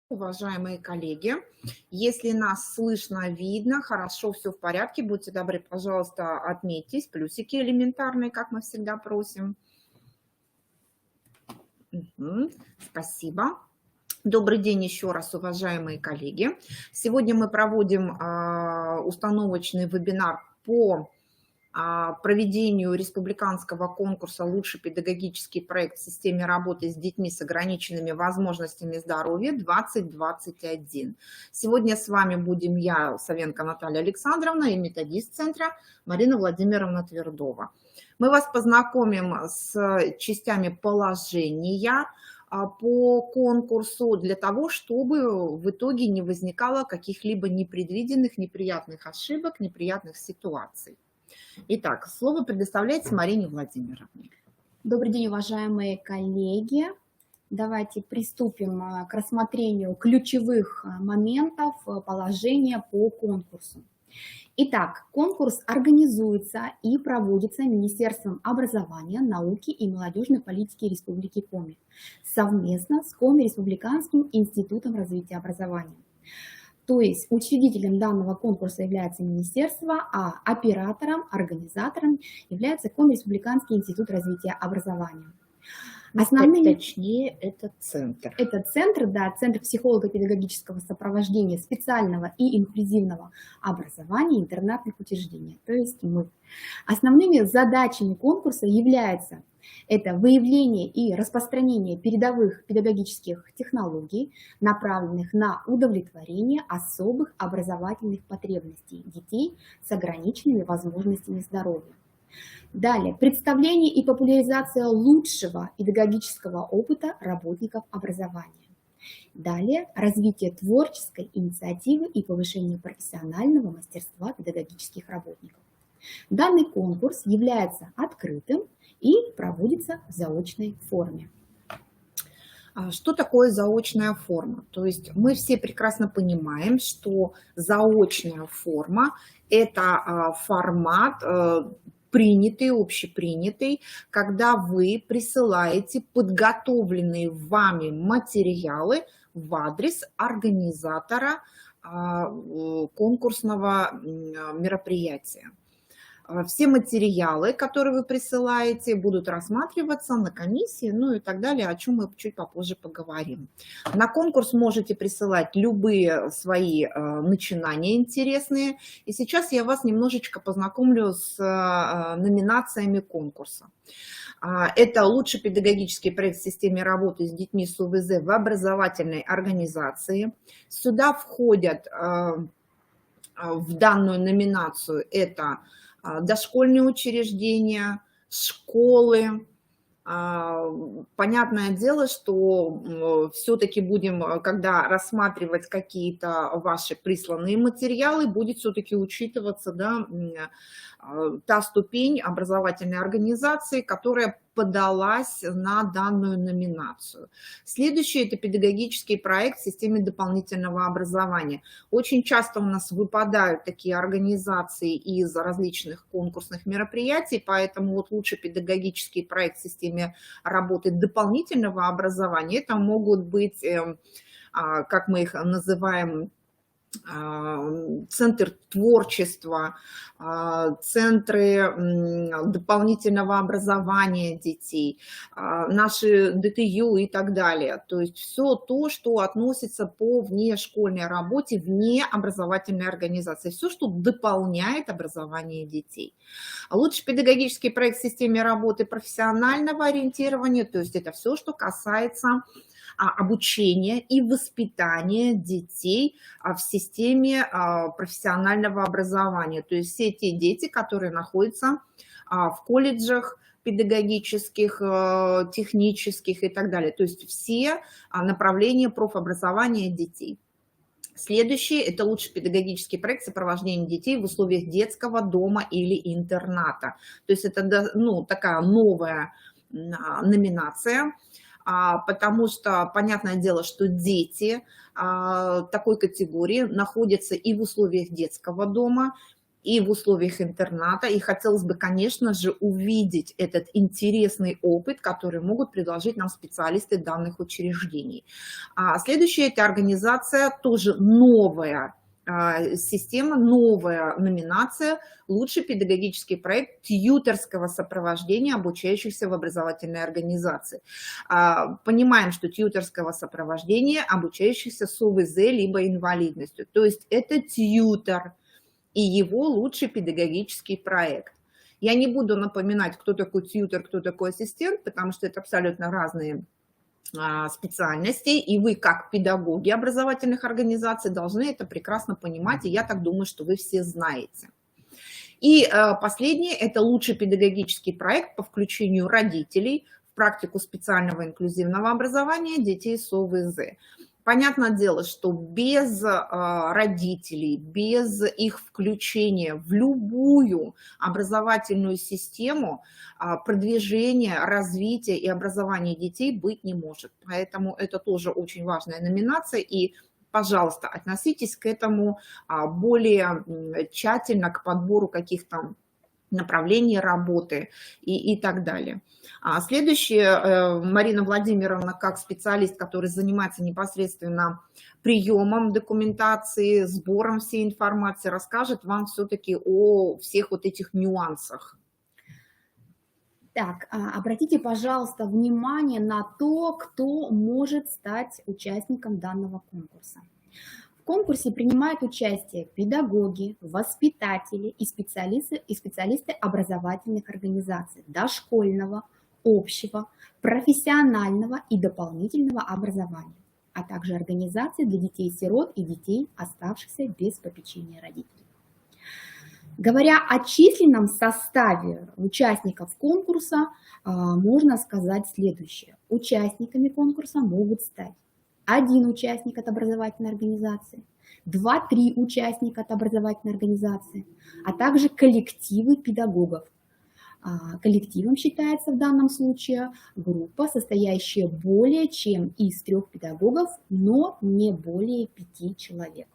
Уважаемые коллеги, если нас слышно, видно, хорошо, все в порядке, будьте добры, пожалуйста, отметьтесь, плюсики элементарные, как мы всегда просим. Спасибо. Добрый день еще раз, уважаемые коллеги. Сегодня мы проводим установочный вебинар по проведению республиканского конкурса «Лучший педагогический проект в системе работы с детьми с ограниченными возможностями здоровья 2021». Сегодня с вами будем я, Савенко Наталья Александровна, и методист центра Марина Владимировна Твердова. Мы вас познакомим с частями положения по конкурсу для того, чтобы в итоге не возникало каких-либо непредвиденных, неприятных ошибок, неприятных ситуаций. Итак, слово предоставляется Марине Владимировне. Добрый день, уважаемые коллеги. Давайте приступим к рассмотрению ключевых моментов положения по конкурсу. Итак, конкурс организуется и проводится Министерством образования, науки и молодежной политики Республики Коми совместно с Коми Республиканским институтом развития образования. То есть учредителем данного конкурса является министерство, а оператором, организатором является Коми Республиканский институт развития образования. Точнее, это центр. Это центр, да, Центр психолого-педагогического сопровождения специального и инклюзивного образования интернатных учреждений, то есть мы. Основными задачами конкурса является это выявление и распространение передовых педагогических технологий, направленных на удовлетворение особых образовательных потребностей детей с ограниченными возможностями здоровья. Далее, представление и популяризация лучшего педагогического опыта работников образования. Далее, развитие творческой инициативы и повышение профессионального мастерства педагогических работников. Данный конкурс является открытым и проводится в заочной форме. Что такое заочная форма? То есть мы все прекрасно понимаем, что заочная форма – это формат принятый, общепринятый, когда вы присылаете подготовленные вами материалы в адрес организатора конкурсного мероприятия. Все материалы, которые вы присылаете, будут рассматриваться на комиссии, ну и так далее, о чем мы чуть попозже поговорим. На конкурс можете присылать любые свои начинания интересные. И сейчас я вас немножечко познакомлю с номинациями конкурса. Это лучший педагогический проект в системе работы с детьми с УВЗ в образовательной организации. Сюда входят в данную номинацию это дошкольные учреждения, школы. Понятное дело, что все-таки будем, когда рассматривать какие-то ваши присланные материалы, будет все-таки учитываться, да, та ступень образовательной организации, которая подалась на данную номинацию. Следующий – это педагогический проект в системе дополнительного образования. Очень часто у нас выпадают такие организации из различных конкурсных мероприятий, поэтому вот лучший педагогический проект в системе работы дополнительного образования – это могут быть, как мы их называем, центр творчества, центры дополнительного образования детей, наши ДТЮ и так далее. То есть все то, что относится по внешкольной работе, вне образовательной организации, все, что дополняет образование детей. Лучший педагогический проект в системе работы профессионального ориентирования, то есть это все, что касается обучения и воспитания детей в системе профессионального образования. То есть все те дети, которые находятся в колледжах педагогических, технических и так далее. То есть все направления профобразования детей. Следующий – это лучший педагогический проект сопровождения детей в условиях детского дома или интерната. То есть это, ну, такая новая номинация. Потому что, понятное дело, что дети такой категории находятся и в условиях детского дома, и в условиях интерната, и хотелось бы, конечно же, увидеть этот интересный опыт, который могут предложить нам специалисты данных учреждений. Следующая – это организация, тоже новая система, новая номинация «Лучший педагогический проект тьюторского сопровождения обучающихся в образовательной организации». Понимаем, что тьюторского сопровождения обучающихся с ОВЗ либо инвалидностью. То есть это тьютор и его лучший педагогический проект. Я не буду напоминать, кто такой тьютор, кто такой ассистент, потому что это абсолютно разные специальности, и вы, как педагоги образовательных организаций, должны это прекрасно понимать, и я так думаю, что вы все знаете. И последнее – это лучший педагогический проект по включению родителей в практику специального инклюзивного образования детей с ОВЗ. Понятное дело, что без родителей, без их включения в любую образовательную систему продвижения, развития и образования детей быть не может. Поэтому это тоже очень важная номинация. И, пожалуйста, относитесь к этому более тщательно, к подбору каких-то направлений работы и так далее. Следующее, Марина Владимировна, как специалист, который занимается непосредственно приемом документации, сбором всей информации, расскажет вам все-таки о всех вот этих нюансах. Так, обратите, пожалуйста, внимание на то, кто может стать участником данного конкурса. В конкурсе принимают участие педагоги, воспитатели и специалисты образовательных организаций дошкольного, общего, профессионального и дополнительного образования, а также организации для детей-сирот и детей, оставшихся без попечения родителей. Говоря о численном составе участников конкурса, можно сказать следующее. Участниками конкурса могут стать 1 участник от образовательной организации, 2-3 участника от образовательной организации, а также коллективы педагогов. Коллективом считается в данном случае группа, состоящая более чем из 3 педагогов, но не более 5 человек.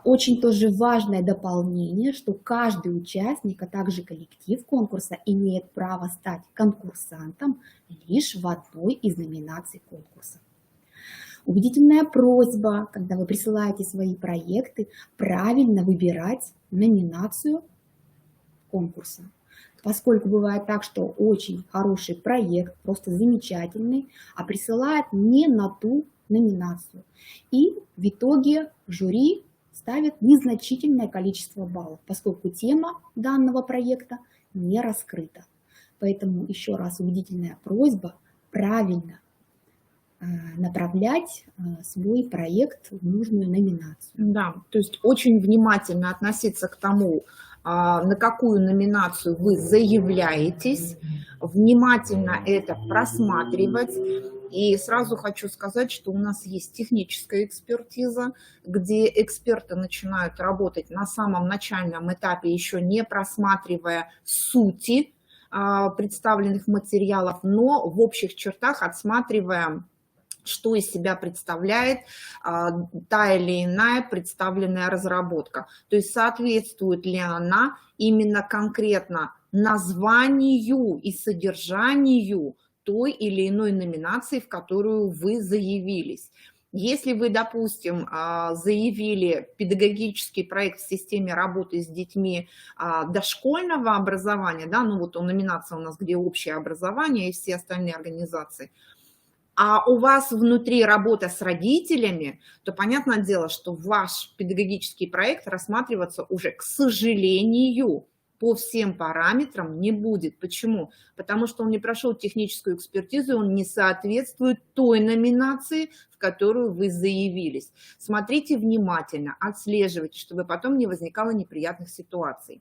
Очень тоже важное дополнение, что каждый участник, а также коллектив конкурса имеет право стать конкурсантом лишь в одной из номинаций конкурса. Убедительная просьба, когда вы присылаете свои проекты, правильно выбирать номинацию конкурса. Поскольку бывает так, что очень хороший проект, просто замечательный, а присылает не на ту номинацию. И в итоге жюри ставит незначительное количество баллов, поскольку тема данного проекта не раскрыта. Поэтому еще раз убедительная просьба правильно направлять свой проект в нужную номинацию. Да, то есть очень внимательно относиться к тому, на какую номинацию вы заявляетесь, внимательно это просматривать. И сразу хочу сказать, что у нас есть техническая экспертиза, где эксперты начинают работать на самом начальном этапе, еще не просматривая сути представленных материалов, но в общих чертах отсматривая, что из себя представляет та или иная представленная разработка. То есть соответствует ли она именно конкретно названию и содержанию той или иной номинации, в которую вы заявились. Если вы, допустим, заявили педагогический проект в системе работы с детьми дошкольного образования, да, ну вот номинация у нас, где общее образование и все остальные организации, а у вас внутри работа с родителями, то понятное дело, что ваш педагогический проект рассматриваться уже, к сожалению, по всем параметрам не будет. Почему? Потому что он не прошел техническую экспертизу, он не соответствует той номинации, в которую вы заявились. Смотрите внимательно, отслеживайте, чтобы потом не возникало неприятных ситуаций.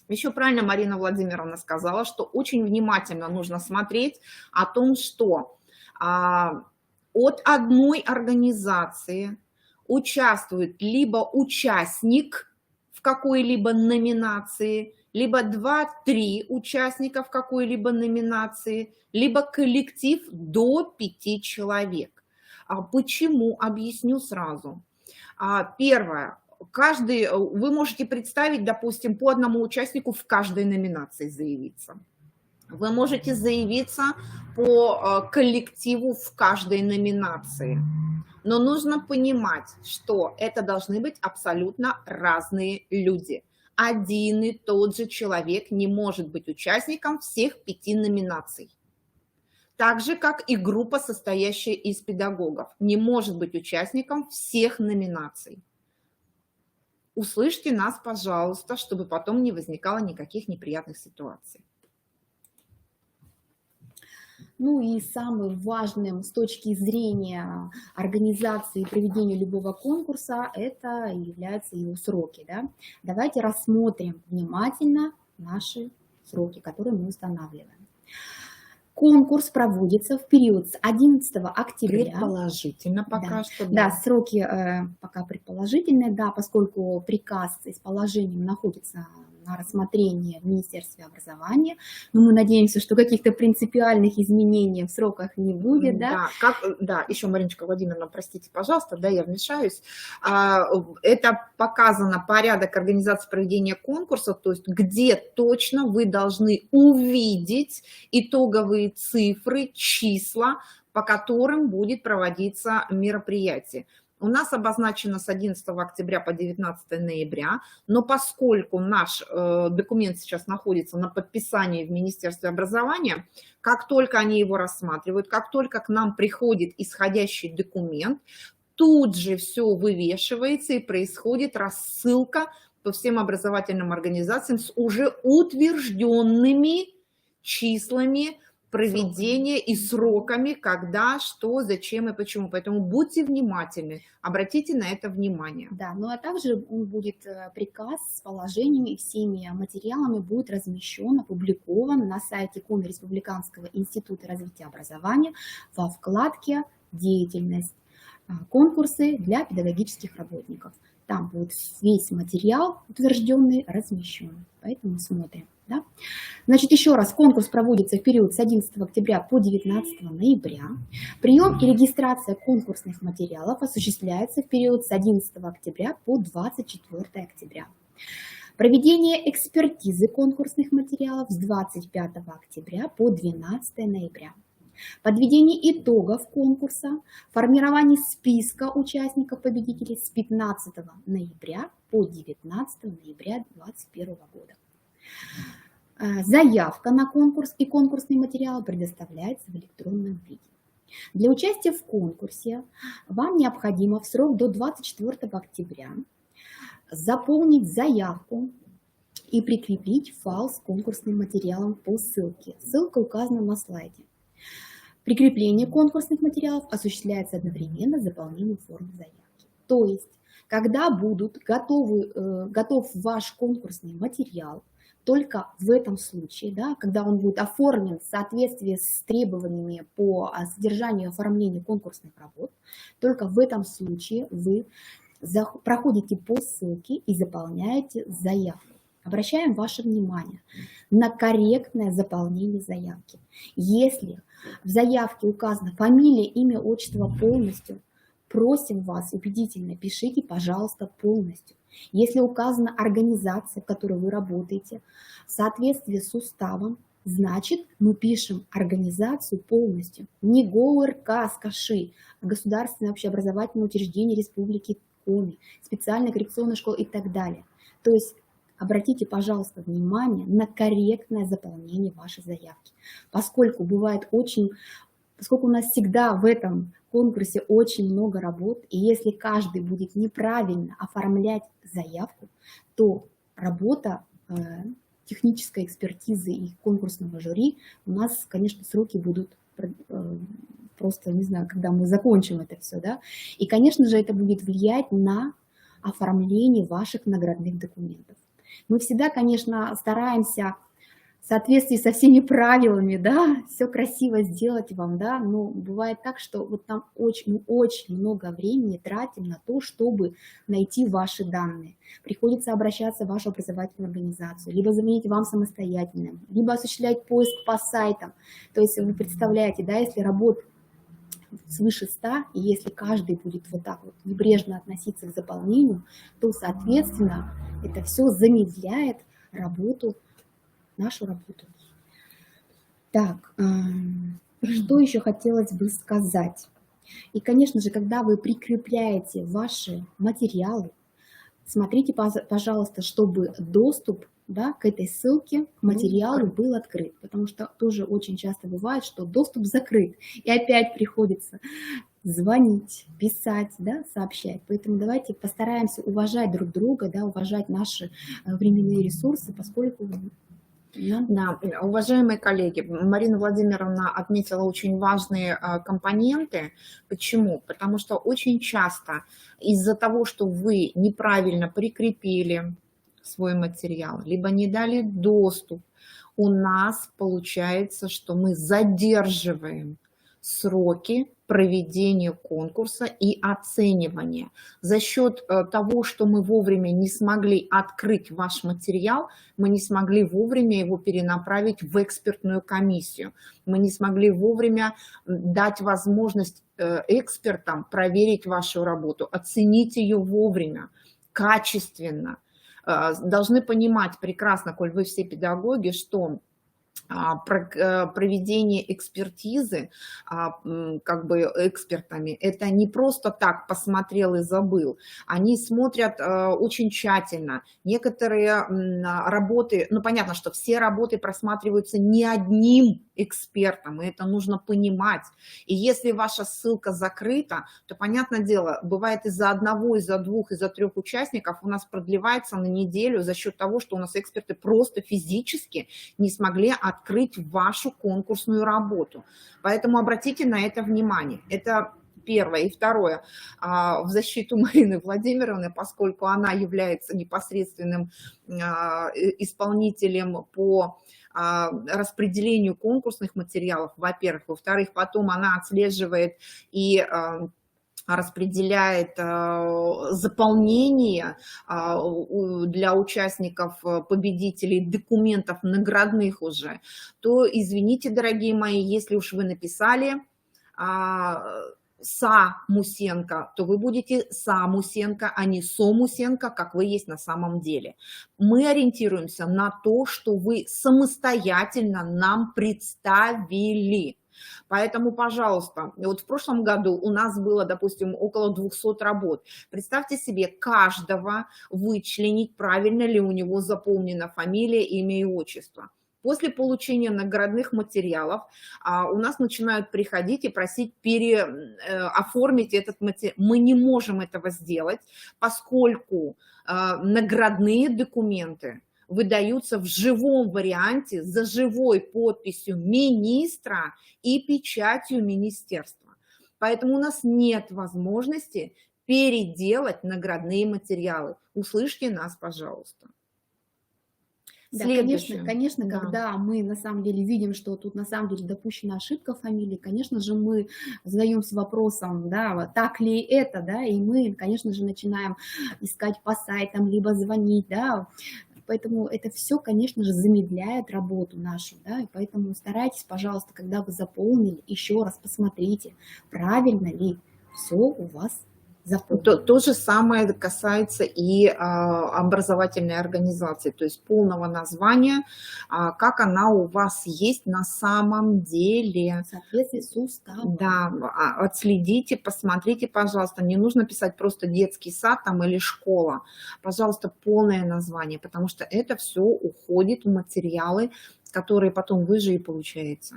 Еще правильно Марина Владимировна сказала, что очень внимательно нужно смотреть о том, что от одной организации участвует либо участник в какой-либо номинации, либо 2-3 участника в какой-либо номинации, либо коллектив до 5 человек. Почему? Объясню сразу. Первое. вы можете представить, допустим, по одному участнику в каждой номинации заявиться. Вы можете заявиться по коллективу в каждой номинации. Но нужно понимать, что это должны быть абсолютно разные люди. Один и тот же человек не может быть участником всех 5 номинаций. Так же, как и группа, состоящая из педагогов, не может быть участником всех номинаций. Услышьте нас, пожалуйста, чтобы потом не возникало никаких неприятных ситуаций. Ну и самым важным с точки зрения организации и проведения любого конкурса это являются его сроки. Да? Давайте рассмотрим внимательно наши сроки, которые мы устанавливаем. Конкурс проводится в период с 11 октября. Предположительно пока да. что. Да, сроки пока предположительные, да, поскольку приказ с положением находится на рассмотрении в Министерстве образования. Но мы надеемся, что каких-то принципиальных изменений в сроках не будет. Да, да, еще, Мариночка Владимировна, простите, пожалуйста, да, я вмешаюсь. Это показано порядок организации проведения конкурса, то есть где точно вы должны увидеть итоговые цифры, числа, по которым будет проводиться мероприятие. У нас обозначено с 11 октября по 19 ноября, но поскольку наш документ сейчас находится на подписании в Министерстве образования, как только они его рассматривают, как только к нам приходит исходящий документ, тут же все вывешивается и происходит рассылка по всем образовательным организациям с уже утвержденными числами проведения и сроками, когда, что, зачем и почему. Поэтому будьте внимательны, обратите на это внимание. Да, ну а также будет приказ с положениями и всеми материалами будет размещен, опубликован на сайте Коми Республиканского института развития образования во вкладке «Деятельность. Конкурсы для педагогических работников». Там будет весь материал утвержденный размещен. Поэтому смотрим. Да? Значит, еще раз, конкурс проводится в период с 11 октября по 19 ноября. Прием и регистрация конкурсных материалов осуществляется в период с 11 октября по 24 октября. Проведение экспертизы конкурсных материалов с 25 октября по 12 ноября. Подведение итогов конкурса, формирование списка участников-победителей с 15 ноября по 19 ноября 2021 года. Заявка на конкурс и конкурсные материалы предоставляется в электронном виде. Для участия в конкурсе вам необходимо в срок до 24 октября заполнить заявку и прикрепить файл с конкурсным материалом по ссылке. Ссылка указана на слайде. Прикрепление конкурсных материалов осуществляется одновременно с заполнением формы заявки. То есть, когда будет готов ваш конкурсный материал, только в этом случае, да, когда он будет оформлен в соответствии с требованиями по содержанию и оформлению конкурсных работ, только в этом случае вы проходите по ссылке и заполняете заявку. Обращаем ваше внимание на корректное заполнение заявки. Если в заявке указано фамилия, имя, отчество полностью, просим вас убедительно, пишите, пожалуйста, полностью. Если указана организация, в которой вы работаете, в соответствии с уставом, значит, мы пишем организацию полностью. Не ГОРК с КАШИ, а Государственное общеобразовательное учреждение Республики Коми, специальная коррекционная школа и так далее. То есть обратите, пожалуйста, внимание на корректное заполнение вашей заявки, поскольку у нас всегда в этом конкурсе очень много работ, и если каждый будет неправильно оформлять заявку, то работа технической экспертизы и конкурсного жюри у нас, конечно, сроки будут просто, не знаю, когда мы закончим это все, да, и, конечно же, это будет влиять на оформление ваших наградных документов. Мы всегда, конечно, стараемся в соответствии со всеми правилами, да, все красиво сделать вам, да, но бывает так, что вот там очень много времени тратим на то, чтобы найти ваши данные. Приходится обращаться в вашу образовательную организацию, либо заменить вам самостоятельно, либо осуществлять поиск по сайтам. То есть вы представляете, да, если свыше 100, и если каждый будет вот так вот небрежно относиться к заполнению, то, соответственно, это все замедляет работу, нашу работу. Так, что еще хотелось бы сказать? И, конечно же, когда вы прикрепляете ваши материалы, смотрите, пожалуйста, чтобы доступ, да, к этой ссылке, к материалу был открыт, потому что тоже очень часто бывает, что доступ закрыт, и опять приходится звонить, писать, да, сообщать. Поэтому давайте постараемся уважать друг друга, да, уважать наши временные ресурсы, поскольку... Да, уважаемые коллеги, Марина Владимировна отметила очень важные компоненты. Почему? Потому что очень часто из-за того, что вы неправильно прикрепили свой материал, либо не дали доступ, у нас получается, что мы задерживаем сроки проведения конкурса и оценивания. За счет того, что мы вовремя не смогли открыть ваш материал, мы не смогли вовремя его перенаправить в экспертную комиссию. Мы не смогли вовремя дать возможность экспертам проверить вашу работу, оценить ее вовремя, качественно. Должны понимать прекрасно, коль вы все педагоги, что проведение экспертизы как бы экспертами, это не просто так посмотрел и забыл. Они смотрят очень тщательно. Некоторые работы, ну понятно, что все работы просматриваются не одним экспертом, и это нужно понимать. И если ваша ссылка закрыта, то, понятное дело, бывает из-за одного, из-за двух, из-за трех участников у нас продлевается на неделю за счет того, что у нас эксперты просто физически не смогли открыть вашу конкурсную работу. Поэтому обратите на это внимание. Это первое. И второе, в защиту Марины Владимировны, поскольку она является непосредственным исполнителем по распределению конкурсных материалов, во-первых. Во-вторых, потом она отслеживает и распределяет заполнение для участников, победителей документов наградных уже, то, извините, дорогие мои, если уж вы написали Са Мусенко, то вы будете Са Мусенко, а не Со Мусенко, как вы есть на самом деле. Мы ориентируемся на то, что вы самостоятельно нам представили. Поэтому, пожалуйста, вот в прошлом году у нас было, допустим, около 200 работ. Представьте себе, каждого вычленить, правильно ли у него заполнена фамилия, имя и отчество. После получения наградных материалов у нас начинают приходить и просить оформить этот материал. Мы не можем этого сделать, поскольку наградные документы выдаются в живом варианте за живой подписью министра и печатью министерства. Поэтому у нас нет возможности переделать наградные материалы. Услышьте нас, пожалуйста. Да, конечно, да. Когда мы на самом деле видим, что тут на самом деле допущена ошибка фамилии, конечно же, мы задаемся вопросом, да, так ли это, да, и мы, конечно же, начинаем искать по сайтам, либо звонить, да, поэтому это все, конечно же, замедляет работу нашу, да, и поэтому старайтесь, пожалуйста, когда вы заполнили, еще раз посмотрите, правильно ли все у вас. То же самое касается и образовательной организации, то есть полного названия, как она у вас есть на самом деле. В соответствии с уставом. Да, отследите, посмотрите, пожалуйста. Не нужно писать просто детский сад там или школа. Пожалуйста, полное название, потому что это все уходит в материалы, которые потом вы же и получаете.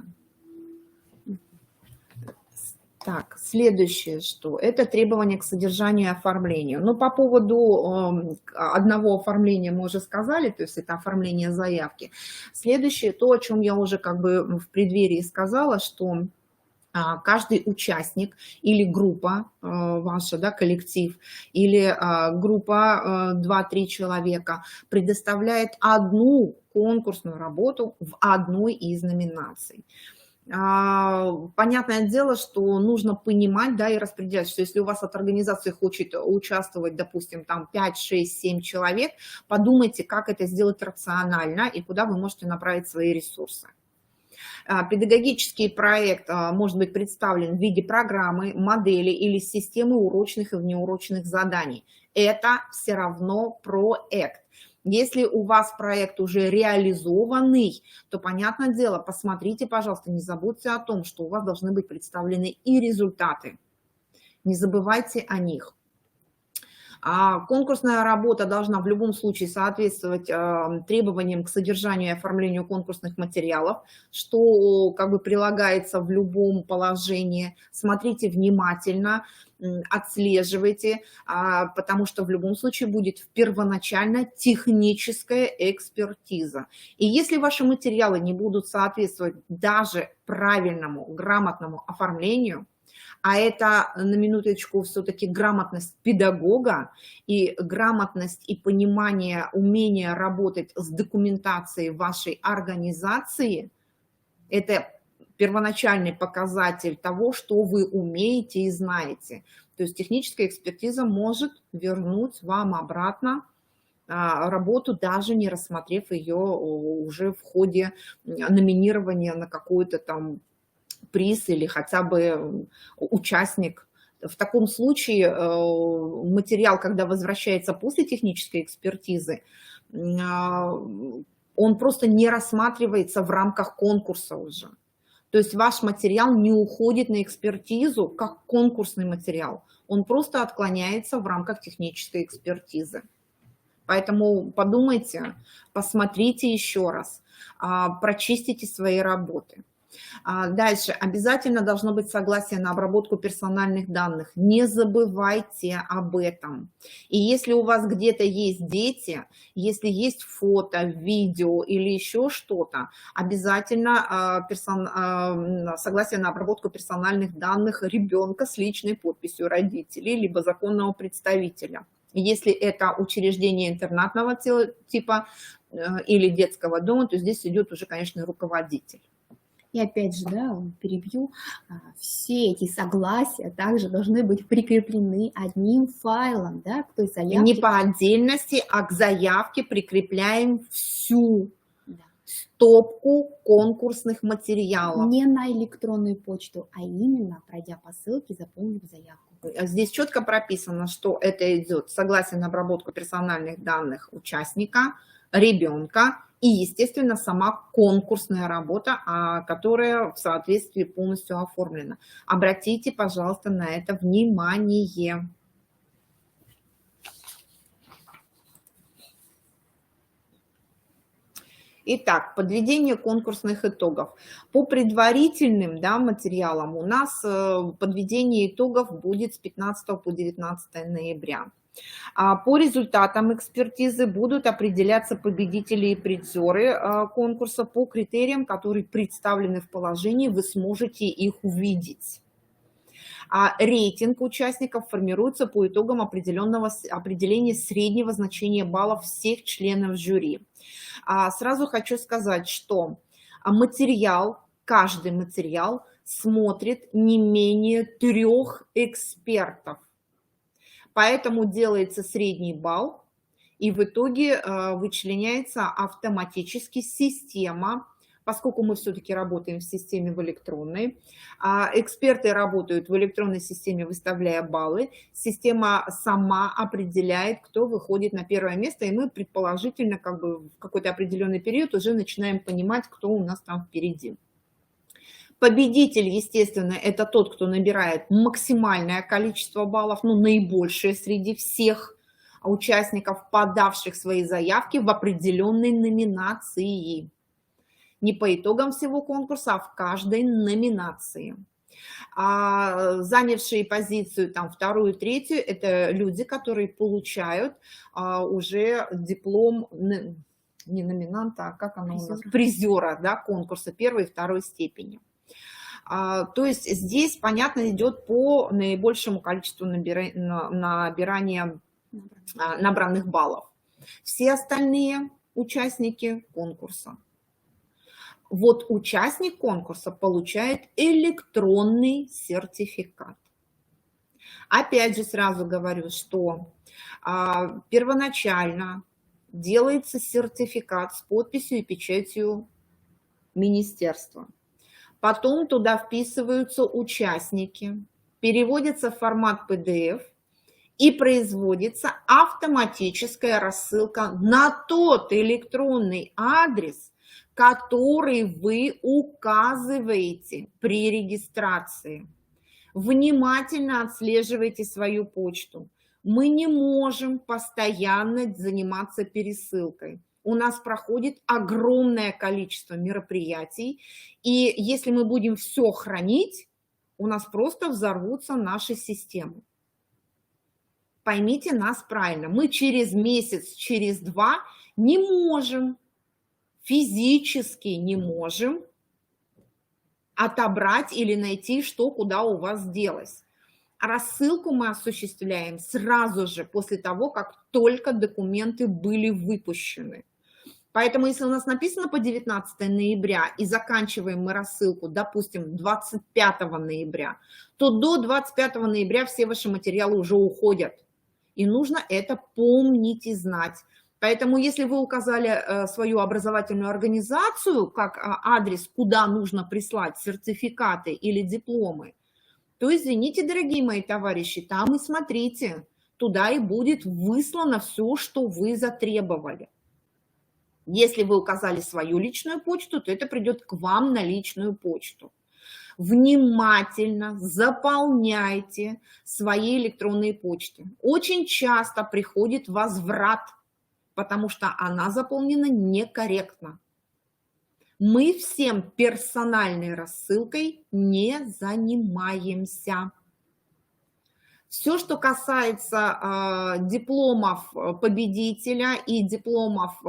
Так, следующее, что это требования к содержанию и оформлению. Но по поводу одного оформления мы уже сказали, то есть это оформление заявки. Следующее, то, о чем я уже как бы в преддверии сказала, что каждый участник или группа ваша, да, коллектив, или группа 2-3 человека предоставляет одну конкурсную работу в одной из номинаций. Понятное дело, что нужно понимать, да, и распределять, что если у вас от организации хочет участвовать, допустим, там 5, 6, 7 человек, подумайте, как это сделать рационально и куда вы можете направить свои ресурсы. Педагогический проект может быть представлен в виде программы, модели или системы урочных и внеурочных заданий. Это все равно проект. Если у вас проект уже реализованный, то, понятное дело, посмотрите, пожалуйста, не забудьте о том, что у вас должны быть представлены и результаты. Не забывайте о них. Конкурсная работа должна в любом случае соответствовать требованиям к содержанию и оформлению конкурсных материалов, что как бы прилагается в любом положении. Смотрите внимательно, отслеживайте, потому что в любом случае будет первоначально техническая экспертиза. И если ваши материалы не будут соответствовать даже правильному, грамотному оформлению, а это, на минуточку, все-таки грамотность педагога и грамотность и понимание, умение работать с документацией вашей организации, это первоначальный показатель того, что вы умеете и знаете. То есть техническая экспертиза может вернуть вам обратно работу, даже не рассмотрев ее уже в ходе номинирования на какую-то там приз или хотя бы участник. В таком случае материал, когда возвращается после технической экспертизы, он просто не рассматривается в рамках конкурса уже. То есть ваш материал не уходит на экспертизу как конкурсный материал. Он просто отклоняется в рамках технической экспертизы. Поэтому подумайте, посмотрите еще раз, прочистите свои работы. Дальше. Обязательно должно быть согласие на обработку персональных данных. Не забывайте об этом. И если у вас где-то есть дети, если есть фото, видео или еще что-то, обязательно согласие на обработку персональных данных ребенка с личной подписью родителей либо законного представителя. Если это учреждение интернатного типа или детского дома, то здесь идет уже, конечно, руководитель. И опять же, да, перебью, все эти согласия также должны быть прикреплены одним файлом, да, к той заявке. Не по отдельности, а к заявке прикрепляем всю стопку конкурсных материалов. Не на электронную почту, а именно пройдя по ссылке, заполнив заявку. Здесь четко прописано, что это идет согласие на обработку персональных данных участника, ребенка, и, естественно, сама конкурсная работа, которая в соответствии полностью оформлена. Обратите, пожалуйста, на это внимание. Итак, подведение конкурсных итогов. По предварительным материалам у нас подведение итогов будет с 15 по 19 ноября. По результатам экспертизы будут определяться победители и призеры конкурса по критериям, которые представлены в положении, вы сможете их увидеть. Рейтинг участников формируется по итогам определения среднего значения баллов всех членов жюри. Сразу хочу сказать, что каждый материал смотрит не менее 3 экспертов. Поэтому делается средний балл, и в итоге вычленяется автоматически система, поскольку мы все-таки работаем в системе в электронной. Эксперты работают в электронной системе, выставляя баллы. Система сама определяет, кто выходит на первое место, и мы предположительно в какой-то определенный период уже начинаем понимать, кто у нас там впереди. Победитель, естественно, это тот, кто набирает максимальное количество баллов, наибольшее среди всех участников, подавших свои заявки в определенной номинации. Не по итогам всего конкурса, а в каждой номинации. Занявшие позицию вторую, третью, это люди, которые получают уже диплом не номинанта, а как оно у нас? Призера конкурса первой и второй степени. То есть здесь, понятно, идет по наибольшему количеству набирания набранных баллов. Все остальные участники конкурса. Вот участник конкурса получает электронный сертификат. Опять же сразу говорю, что первоначально делается сертификат с подписью и печатью министерства. Потом туда вписываются участники, переводится в формат PDF и производится автоматическая рассылка на тот электронный адрес, который вы указываете при регистрации. Внимательно отслеживайте свою почту. Мы не можем постоянно заниматься пересылкой. У нас проходит огромное количество мероприятий, и если мы будем все хранить, у нас просто взорвутся наши системы. Поймите нас правильно, мы через месяц, через два не можем, физически не можем отобрать или найти, что куда у вас делось. Рассылку мы осуществляем сразу же после того, как только документы были выпущены. Поэтому, если у нас написано по 19 ноября и заканчиваем мы рассылку, допустим, 25 ноября, то до 25 ноября все ваши материалы уже уходят. И нужно это помнить и знать. Поэтому, если вы указали свою образовательную организацию как адрес, куда нужно прислать сертификаты или дипломы, то, извините, дорогие мои товарищи, там и смотрите, туда и будет выслано все, что вы затребовали. Если вы указали свою личную почту, то это придет к вам на личную почту. Внимательно заполняйте свои электронные почты. Очень часто приходит возврат, потому что она заполнена некорректно. Мы всем персональной рассылкой не занимаемся. Все, что касается дипломов победителя и дипломов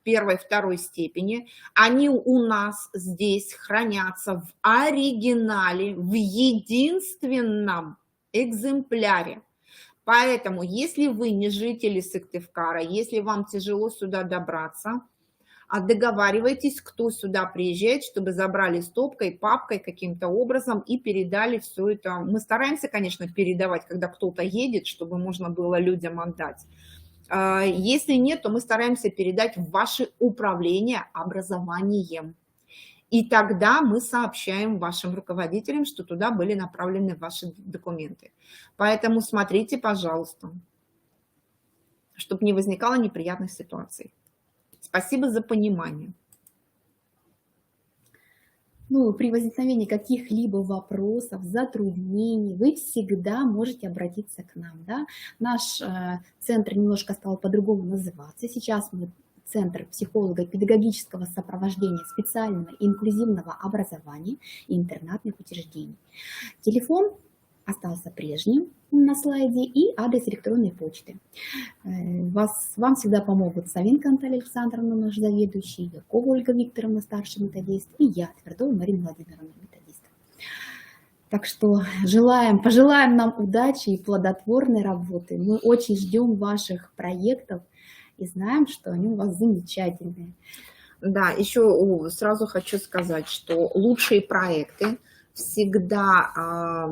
первой, второй степени, они у нас здесь хранятся в оригинале, в единственном экземпляре. Поэтому, если вы не жители Сыктывкара, если вам тяжело сюда добраться, договаривайтесь, кто сюда приезжает, чтобы забрали стопкой, папкой каким-то образом и передали все это. Мы стараемся, конечно, передавать, когда кто-то едет, чтобы можно было людям отдать. Если нет, то мы стараемся передать в ваше управление образованием. И тогда мы сообщаем вашим руководителям, что туда были направлены ваши документы. Поэтому смотрите, пожалуйста, чтобы не возникало неприятных ситуаций. Спасибо за понимание. Ну, при возникновении каких-либо вопросов, затруднений, вы всегда можете обратиться к нам. Да? Наш центр немножко стал по-другому называться. Сейчас мы Центр психолого-педагогического сопровождения специального и инклюзивного образования и интернатных учреждений. Телефон остался прежним на слайде и адрес электронной почты. Вам всегда помогут Савенко Наталья Александровна, наш заведующий, Якова Ольга Викторовна, старший методист, и я, Твердова Марина Владимировна, методист. Так что пожелаем нам удачи и плодотворной работы. Мы очень ждем ваших проектов и знаем, что они у вас замечательные. Да, еще сразу хочу сказать, что лучшие проекты всегда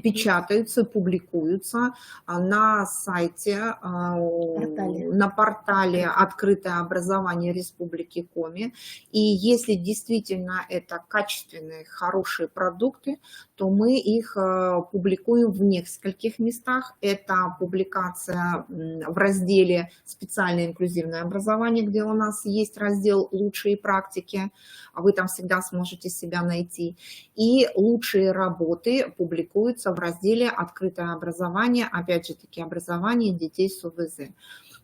печатаются, публикуются на сайте, на портале «Открытое образование Республики Коми». И если действительно это качественные, хорошие продукты, то мы их публикуем в нескольких местах. Это публикация в разделе «Специальное инклюзивное образование», где у нас есть раздел «Лучшие практики». Вы там всегда сможете себя найти. И лучшие работы публикуются в разделе «Открытое образование», опять же таки образование детей с ОВЗ.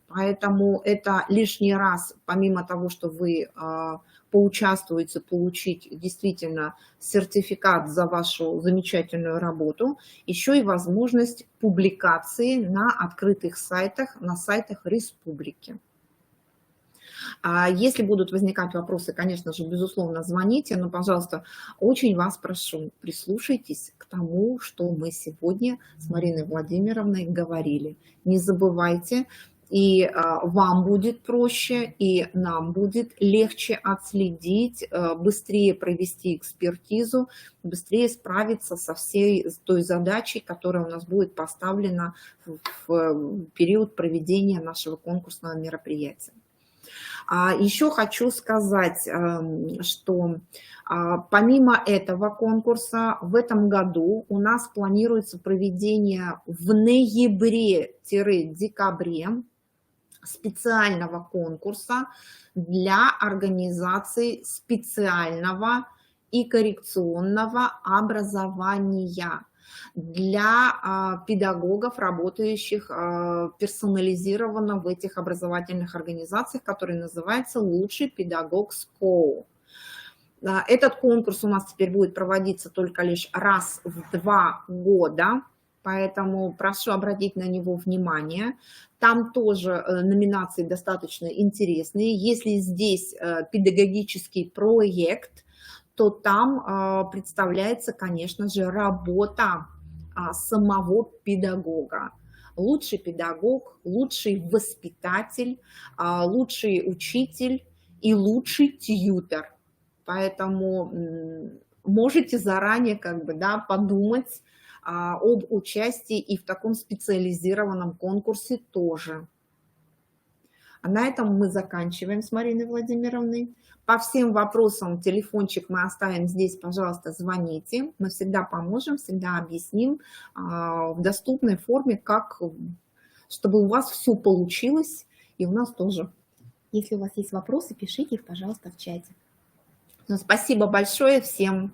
Поэтому это лишний раз, помимо того, что вы поучаствуете, получить действительно сертификат за вашу замечательную работу, еще и возможность публикации на открытых сайтах, на сайтах республики. Если будут возникать вопросы, конечно же, безусловно, звоните, но, пожалуйста, очень вас прошу, прислушайтесь к тому, что мы сегодня с Мариной Владимировной говорили. Не забывайте, и вам будет проще, и нам будет легче отследить, быстрее провести экспертизу, быстрее справиться со всей той задачей, которая у нас будет поставлена в период проведения нашего конкурсного мероприятия. Еще хочу сказать, что помимо этого конкурса в этом году у нас планируется проведение в ноябре-декабре специального конкурса для организации специального и коррекционного образования для педагогов, работающих персонализированно в этих образовательных организациях, который называется «Лучший педагог СКОУ». Этот конкурс у нас теперь будет проводиться только лишь раз в 2 года, поэтому прошу обратить на него внимание. Там тоже номинации достаточно интересные. Если здесь педагогический проект, то там представляется, конечно же, работа самого педагога. Лучший педагог, лучший воспитатель, лучший учитель и лучший тьютор. Поэтому можете заранее подумать об участии и в таком специализированном конкурсе тоже. А на этом мы заканчиваем с Мариной Владимировной. По всем вопросам телефончик мы оставим здесь, пожалуйста, звоните. Мы всегда поможем, всегда объясним в доступной форме, чтобы у вас все получилось, и у нас тоже. Если у вас есть вопросы, пишите их, пожалуйста, в чате. Спасибо большое всем.